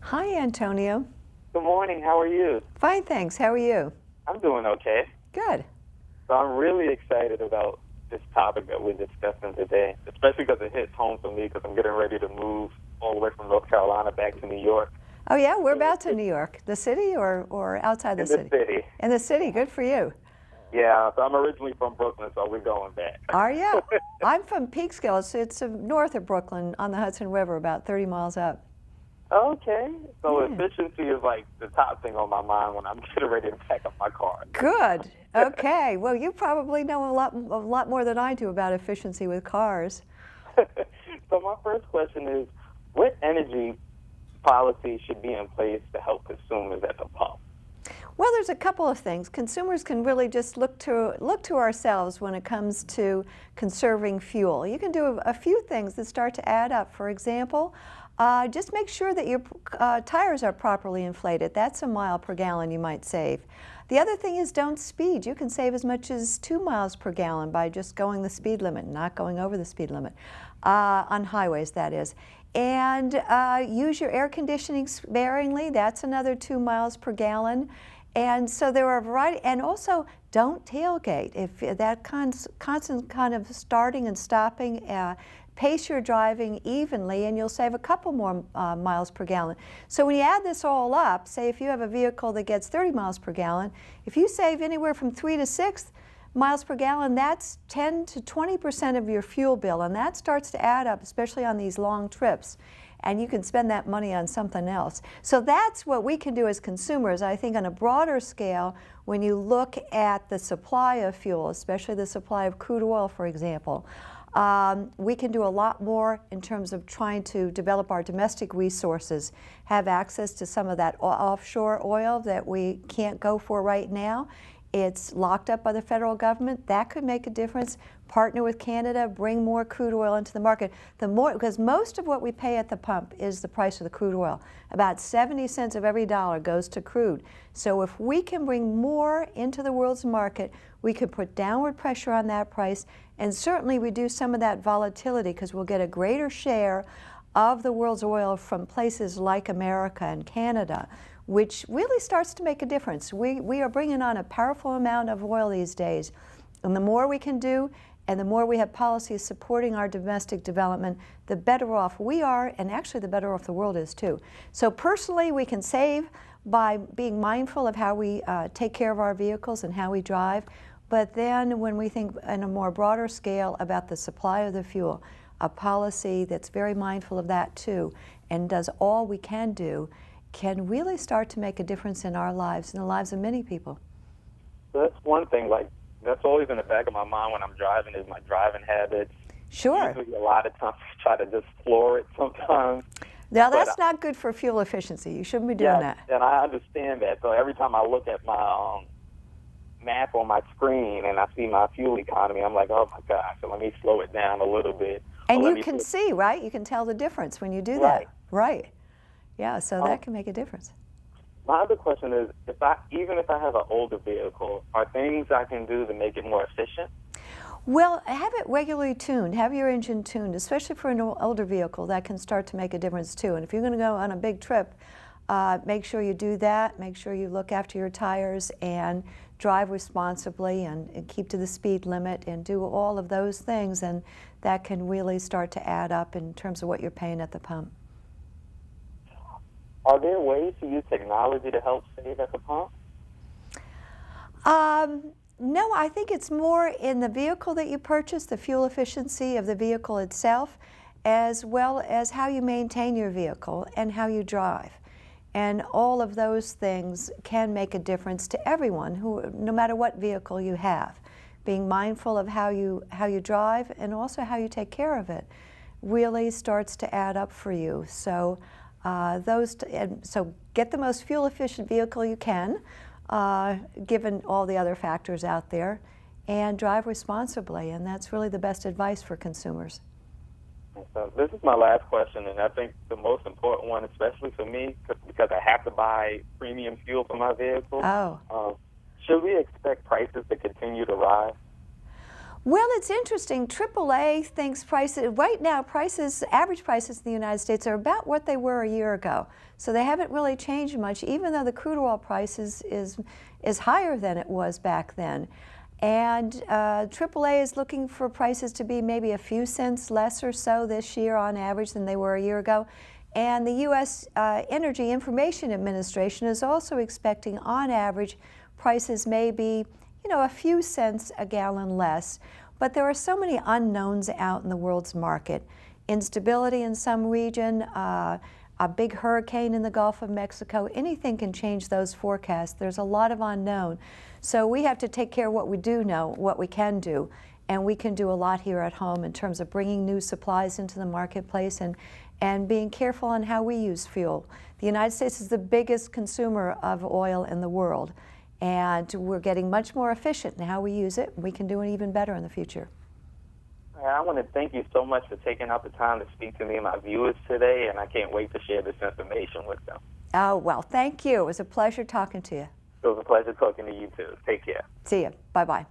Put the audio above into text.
Hi, Antonio. Good morning. How are you? Fine, thanks. How are you? I'm doing okay. Good. So I'm really excited about this topic that we're discussing today, especially because it hits home for me because I'm getting ready to move all the way from North Carolina back to New York. Oh, yeah, So whereabouts in New York? The city or outside the in the city? city. In the city. Good for you. Yeah, so I'm originally from Brooklyn, so we're going back. Are you? I'm from Peekskill. It's north of Brooklyn on the Hudson River, about 30 miles up. Okay. So Yeah. efficiency is like the top thing on my mind when I'm getting ready to pack up my car. Good. Okay. Well, you probably know a lot more than I do about efficiency with cars. So my first question is, what energy policy should be in place to help consumers at the pump? Well, there's a couple of things. Consumers can really just look to ourselves when it comes to conserving fuel. You can do a few things that start to add up. For example, just make sure that your tires are properly inflated. That's a mile per gallon you might save. The other thing is don't speed. You can save as much as 2 miles per gallon by just going the speed limit, not going over the speed limit, on highways, that is. And use your air conditioning sparingly. That's another 2 miles per gallon. And so there are a variety, and also don't tailgate. If that constant kind of starting and stopping, pace your driving evenly, and you'll save a couple more miles per gallon. So when you add this all up, say if you have a vehicle that gets 30 miles per gallon, if you save anywhere from 3 to 6 miles per gallon, that's 10 to 20% of your fuel bill, and that starts to add up, especially on these long trips. And you can spend that money on something else. So that's what we can do as consumers. I think on a broader scale, when you look at the supply of fuel, especially the supply of crude oil, for example, we can do a lot more in terms of trying to develop our domestic resources, have access to some of that offshore oil that we can't go for right now. It's locked up by the federal government. That could make a difference. Partner with Canada, bring more crude oil into the market. The more, because most of what we pay at the pump is the price of the crude oil. About 70 cents of every dollar goes to crude. So if we can bring more into the world's market, we could put downward pressure on that price and certainly reduce some of that volatility because we'll get a greater share of the world's oil from places like America and Canada, which really starts to make a difference. We are bringing on a powerful amount of oil these days. And the more we can do, and the more we have policies supporting our domestic development, the better off we are, and actually the better off the world is too. So personally, we can save by being mindful of how we take care of our vehicles and how we drive. But then when we think on a more broader scale about the supply of the fuel, a policy that's very mindful of that too, and does all we can do, can really start to make a difference in our lives and the lives of many people. So that's one thing, like, that's always in the back of my mind when I'm driving is my driving habits. Sure. Usually a lot of times I try to just floor it sometimes. Now that's not good for fuel efficiency. You shouldn't be doing that. And I understand that. So every time I look at my map on my screen and I see my fuel economy, I'm like, oh my gosh, so let me slow it down a little bit. And you can see, right? You can tell the difference when you do that. Right. Yeah, so that can make a difference. My other question is, even if I have an older vehicle, are things I can do to make it more efficient? Well, have it regularly tuned. Have your engine tuned, especially for an older vehicle. That can start to make a difference too. And if you're going to go on a big trip, make sure you do that. Make sure you look after your tires and drive responsibly and keep to the speed limit and do all of those things. And that can really start to add up in terms of what you're paying at the pump. Are there ways to use technology to help save at the pump? No, I think it's more in the vehicle that you purchase, the fuel efficiency of the vehicle itself, as well as how you maintain your vehicle and how you drive. And all of those things can make a difference to everyone, no matter what vehicle you have. Being mindful of how you drive and also how you take care of it really starts to add up for you. So so get the most fuel efficient vehicle you can, given all the other factors out there, and drive responsibly. And that's really the best advice for consumers. So this is my last question, and I think the most important one, especially for me, because I have to buy premium fuel for my vehicle. Oh. Should we expect prices to continue to rise? Well, it's interesting. AAA thinks prices, right now, average prices in the United States are about what they were a year ago. So they haven't really changed much, even though the crude oil price is higher than it was back then. And AAA is looking for prices to be maybe a few cents less or so this year on average than they were a year ago. And the U.S. Energy Information Administration is also expecting on average prices may be, a few cents a gallon less. But there are so many unknowns out in the world's market. Instability in some region, a big hurricane in the Gulf of Mexico, anything can change those forecasts. There's a lot of unknown. So we have to take care of what we do know, what we can do. And we can do a lot here at home in terms of bringing new supplies into the marketplace and being careful on how we use fuel. The United States is the biggest consumer of oil in the world. And we're getting much more efficient in how we use it. We can do it even better in the future. I want to thank you so much for taking out the time to speak to me and my viewers today, and I can't wait to share this information with them. Oh, well, thank you. It was a pleasure talking to you. It was a pleasure talking to you, too. Take care. See you. Bye-bye.